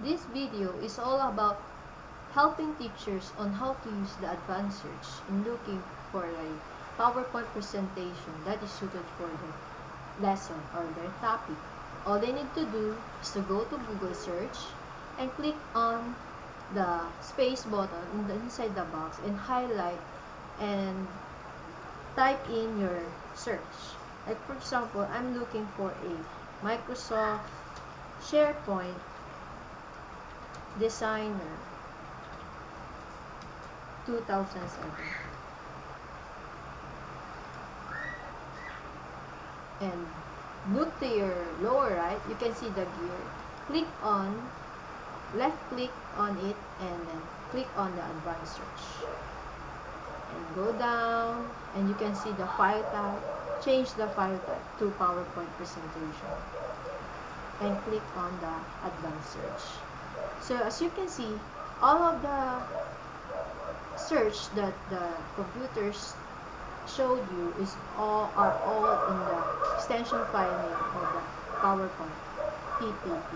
This video is all about helping teachers on how to use the advanced search in looking for a PowerPoint presentation that is suited for their lesson or their topic. All they need to do is to go to Google search and click on the space button inside the box and highlight and type in your search. Like for example, I'm looking for a Microsoft SharePoint Designer 2007. And look to your lower right, you can see the gear. Click on, left click on it, and then click on the advanced search. And go down, and you can see the file type. Change the file type to PowerPoint presentation. And click on the advanced search. So as you can see, all of the search that the computers showed you are all in the extension file name of the PowerPoint PPT.